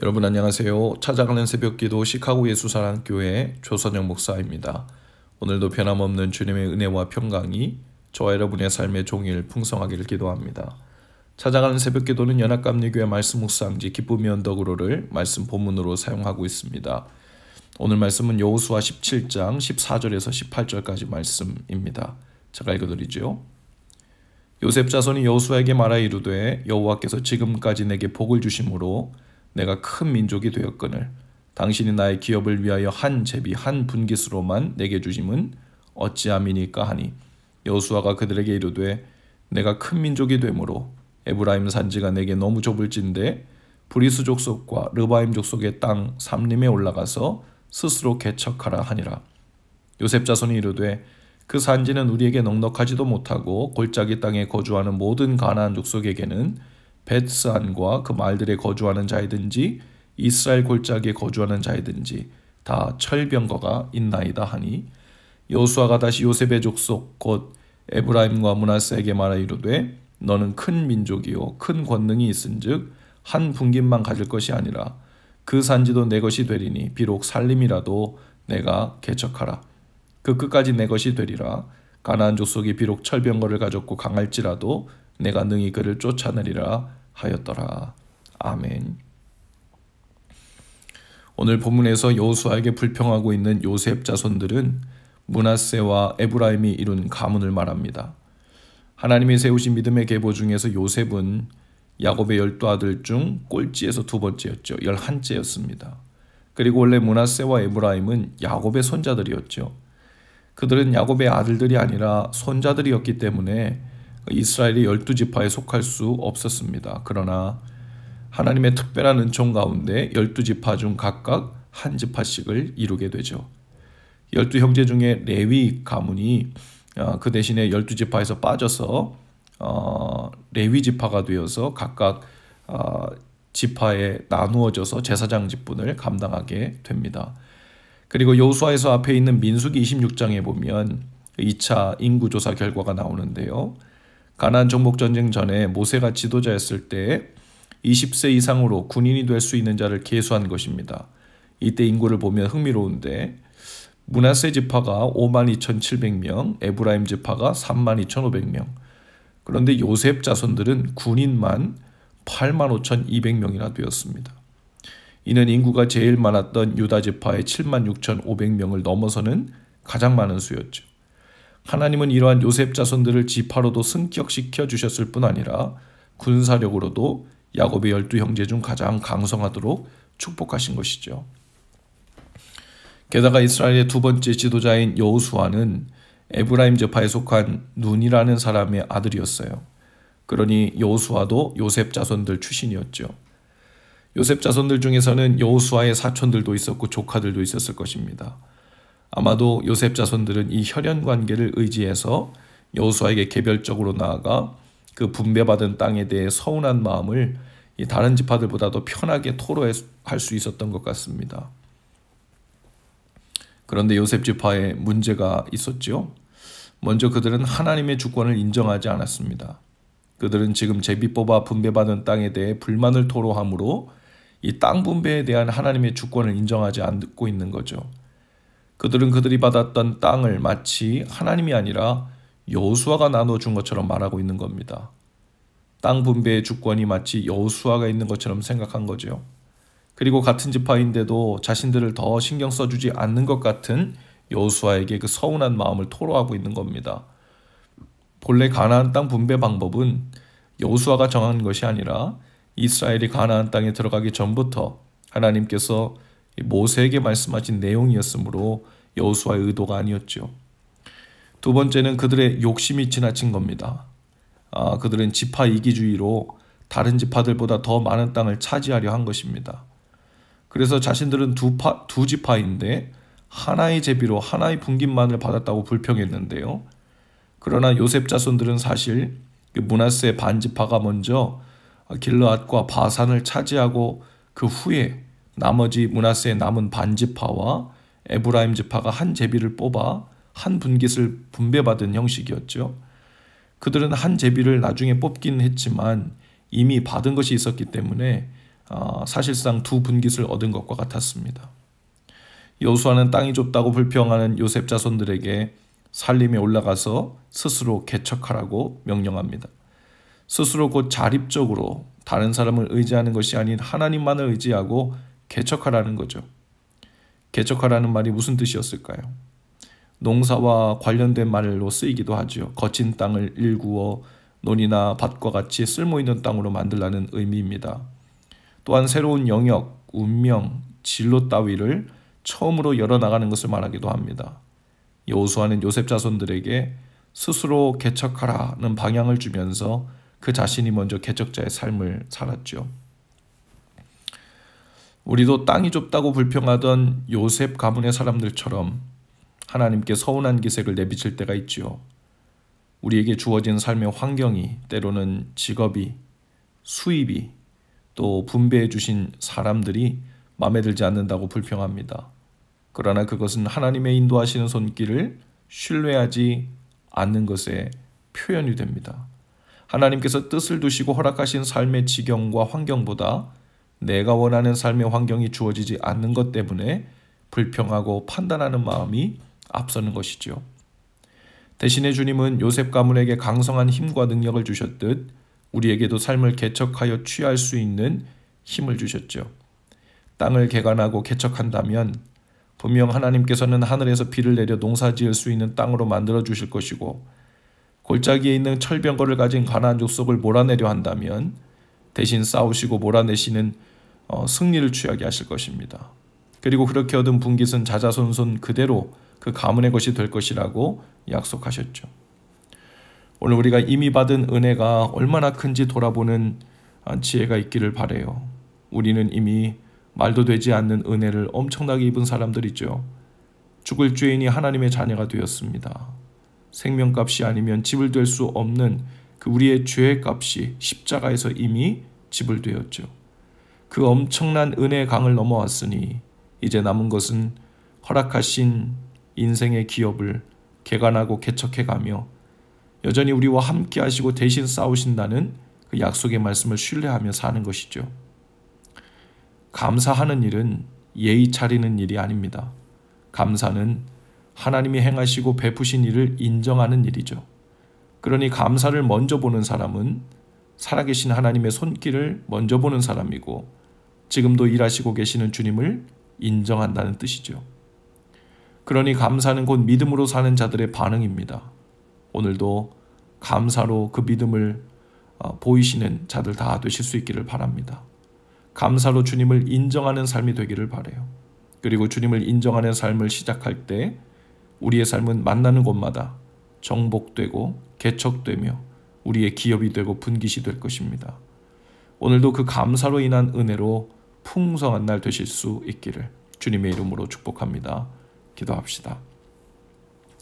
여러분 안녕하세요. 찾아가는 새벽기도 시카고 예수사랑교회 조선영 목사입니다. 오늘도 변함없는 주님의 은혜와 평강이 저와 여러분의 삶의 종일 풍성하기를 기도합니다. 찾아가는 새벽기도는 연합감리교회 말씀 묵상지 기쁨의 언덕으로를 말씀 본문으로 사용하고 있습니다. 오늘 말씀은 여호수아 17장 14절에서 18절까지 말씀입니다. 제가 읽어드리죠. 요셉 자손이 여호수아에게 말하 이르되 여호와께서 지금까지 내게 복을 주심으로 내가 큰 민족이 되었거늘 당신이 나의 기업을 위하여 한 제비 한 분깃으로만 내게 주심은 어찌함이니까 하니 여호수아가 그들에게 이르되 내가 큰 민족이 되므로 에브라임 산지가 내게 너무 좁을진데 브리스 족속과 르바임 족속의 땅 삼림에 올라가서 스스로 개척하라 하니라. 요셉 자손이 이르되 그 산지는 우리에게 넉넉하지도 못하고 골짜기 땅에 거주하는 모든 가나안 족속에게는 벳스안과 그 말들에 거주하는 자이든지 이스라엘 골짜기에 거주하는 자이든지 다 철병거가 있나이다 하니 여호수아가 다시 요셉의 족속 곧 에브라임과 므낫세에게 말하 이르되 너는 큰 민족이요 큰 권능이 있은즉 한 분깃만 가질 것이 아니라 그 산지도 내 것이 되리니 비록 살림이라도 내가 개척하라. 그 끝까지 내 것이 되리라. 가나안 족속이 비록 철병거를 가졌고 강할지라도 내가 능히 그를 쫓아내리라 하였더라. 아멘. 오늘 본문에서 여호수아에게 불평하고 있는 요셉 자손들은 므낫세와 에브라임이 이룬 가문을 말합니다. 하나님이 세우신 믿음의 계보 중에서 요셉은 야곱의 12아들 중 꼴찌에서 두 번째였죠. 11째였습니다. 그리고 원래 므낫세와 에브라임은 야곱의 손자들이었죠. 그들은 야곱의 아들들이 아니라 손자들이었기 때문에 이스라엘의 12지파에 속할 수 없었습니다. 그러나 하나님의 특별한 은총 가운데 12지파 중 각각 한 지파씩을 이루게 되죠. 12형제 중에 레위 가문이 그 대신에 12지파에서 빠져서 레위 지파가 되어서 각각 지파에 나누어져서 제사장 직분을 감당하게 됩니다. 그리고 여호수아에서 앞에 있는 민수기 26장에 보면 2차 인구조사 결과가 나오는데요. 가나안 정복전쟁 전에 모세가 지도자였을 때 20세 이상으로 군인이 될 수 있는 자를 계수한 것입니다. 이때 인구를 보면 흥미로운데 므낫세 지파가 52,700명, 에브라임 지파가 32,500명. 그런데 요셉 자손들은 군인만 85,200명이나 되었습니다. 이는 인구가 제일 많았던 유다 지파의 76,500명을 넘어서는 가장 많은 수였죠. 하나님은 이러한 요셉 자손들을 지파로도 승격시켜 주셨을 뿐 아니라 군사력으로도 야곱의 12형제 중 가장 강성하도록 축복하신 것이죠. 게다가 이스라엘의 두 번째 지도자인 여호수아는 에브라임 지파에 속한 눈이라는 사람의 아들이었어요. 그러니 여호수아도 요셉 자손들 출신이었죠. 요셉 자손들 중에서는 여호수아의 사촌들도 있었고 조카들도 있었을 것입니다. 아마도 요셉 자손들은 이 혈연 관계를 의지해서 여호수아에게 개별적으로 나아가 그 분배받은 땅에 대해 서운한 마음을 다른 지파들보다도 편하게 토로할 수 있었던 것 같습니다. 그런데 요셉 지파에 문제가 있었죠. 먼저 그들은 하나님의 주권을 인정하지 않았습니다. 그들은 지금 제비 뽑아 분배받은 땅에 대해 불만을 토로하므로 이 땅 분배에 대한 하나님의 주권을 인정하지 않고 있는 거죠. 그들은 그들이 받았던 땅을 마치 하나님이 아니라 여호수아가 나눠준 것처럼 말하고 있는 겁니다. 땅 분배의 주권이 마치 여호수아가 있는 것처럼 생각한 거죠. 그리고 같은 지파인데도 자신들을 더 신경 써주지 않는 것 같은 여호수아에게 그 서운한 마음을 토로하고 있는 겁니다. 본래 가나안 땅 분배 방법은 여호수아가 정한 것이 아니라 이스라엘이 가나안 땅에 들어가기 전부터 하나님께서 모세에게 말씀하신 내용이었으므로 여호수아의 의도가 아니었죠. 두 번째는 그들의 욕심이 지나친 겁니다. 그들은 지파 이기주의로 다른 지파들보다 더 많은 땅을 차지하려 한 것입니다. 그래서 자신들은 두 지파인데 하나의 제비로 하나의 분깃만을 받았다고 불평했는데요. 그러나 요셉 자손들은 사실 므낫세 반지파가 먼저 길르앗과 바산을 차지하고 그 후에 나머지 므낫세의 남은 반지파와 에브라임 지파가 한 제비를 뽑아 한 분깃을 분배받은 형식이었죠. 그들은 한 제비를 나중에 뽑긴 했지만 이미 받은 것이 있었기 때문에 사실상 두 분깃을 얻은 것과 같았습니다. 여호수아는 땅이 좁다고 불평하는 요셉 자손들에게 산림에 올라가서 스스로 개척하라고 명령합니다. 스스로 곧 자립적으로 다른 사람을 의지하는 것이 아닌 하나님만을 의지하고 개척하라는 거죠. 개척하라는 말이 무슨 뜻이었을까요? 농사와 관련된 말로 쓰이기도 하죠. 거친 땅을 일구어 논이나 밭과 같이 쓸모있는 땅으로 만들라는 의미입니다. 또한 새로운 영역, 운명, 진로 따위를 처음으로 열어나가는 것을 말하기도 합니다. 여호수아는 요셉 자손들에게 스스로 개척하라는 방향을 주면서 그 자신이 먼저 개척자의 삶을 살았죠. 우리도 땅이 좁다고 불평하던 요셉 가문의 사람들처럼 하나님께 서운한 기색을 내비칠 때가 있지요. 우리에게 주어진 삶의 환경이, 때로는 직업이, 수입이, 또 분배해 주신 사람들이 마음에 들지 않는다고 불평합니다. 그러나 그것은 하나님의 인도하시는 손길을 신뢰하지 않는 것의 표현이 됩니다. 하나님께서 뜻을 두시고 허락하신 삶의 지경과 환경보다 내가 원하는 삶의 환경이 주어지지 않는 것 때문에 불평하고 판단하는 마음이 앞서는 것이죠. 대신에 주님은 요셉 가문에게 강성한 힘과 능력을 주셨듯 우리에게도 삶을 개척하여 취할 수 있는 힘을 주셨죠. 땅을 개간하고 개척한다면 분명 하나님께서는 하늘에서 비를 내려 농사 지을 수 있는 땅으로 만들어 주실 것이고, 골짜기에 있는 철병거를 가진 가나안 족속을 몰아내려 한다면 대신 싸우시고 몰아내시는 승리를 취하게 하실 것입니다. 그리고 그렇게 얻은 분깃은 자자손손 그대로 그 가문의 것이 될 것이라고 약속하셨죠. 오늘 우리가 이미 받은 은혜가 얼마나 큰지 돌아보는 지혜가 있기를 바라요. 우리는 이미 말도 되지 않는 은혜를 엄청나게 입은 사람들이죠. 죽을 죄인이 하나님의 자녀가 되었습니다. 생명값이 아니면 지불될 수 없는 그 우리의 죄의 값이 십자가에서 이미 지불되었죠. 그 엄청난 은혜의 강을 넘어왔으니 이제 남은 것은 허락하신 인생의 기업을 개간하고 개척해가며 여전히 우리와 함께 하시고 대신 싸우신다는 그 약속의 말씀을 신뢰하며 사는 것이죠. 감사하는 일은 예의 차리는 일이 아닙니다. 감사는 하나님이 행하시고 베푸신 일을 인정하는 일이죠. 그러니 감사를 먼저 보는 사람은 살아계신 하나님의 손길을 먼저 보는 사람이고 지금도 일하시고 계시는 주님을 인정한다는 뜻이죠. 그러니 감사는 곧 믿음으로 사는 자들의 반응입니다. 오늘도 감사로 그 믿음을 보이시는 자들 다 되실 수 있기를 바랍니다. 감사로 주님을 인정하는 삶이 되기를 바라요. 그리고 주님을 인정하는 삶을 시작할 때 우리의 삶은 만나는 곳마다 정복되고 개척되며 우리의 기업이 되고 분깃이 될 것입니다. 오늘도 그 감사로 인한 은혜로 풍성한 날 되실 수 있기를 주님의 이름으로 축복합니다. 기도합시다.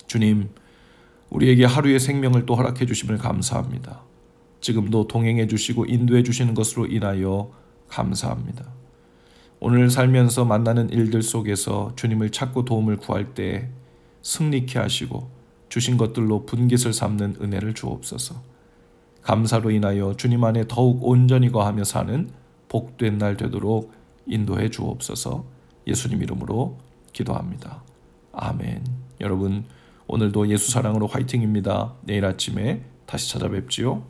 주님, 우리에게 하루의 생명을 또 허락해 주심을 감사합니다. 지금도 동행해 주시고 인도해 주시는 것으로 인하여 감사합니다. 오늘 살면서 만나는 일들 속에서 주님을 찾고 도움을 구할 때 승리케 하시고 주신 것들로 분깃을 삼는 은혜를 주옵소서. 감사로 인하여 주님 안에 더욱 온전히 거하며 사는 복된 날 되도록 인도해 주옵소서. 예수님 이름으로 기도합니다. 아멘. 여러분, 오늘도 예수 사랑으로 화이팅입니다. 내일 아침에 다시 찾아뵙지요.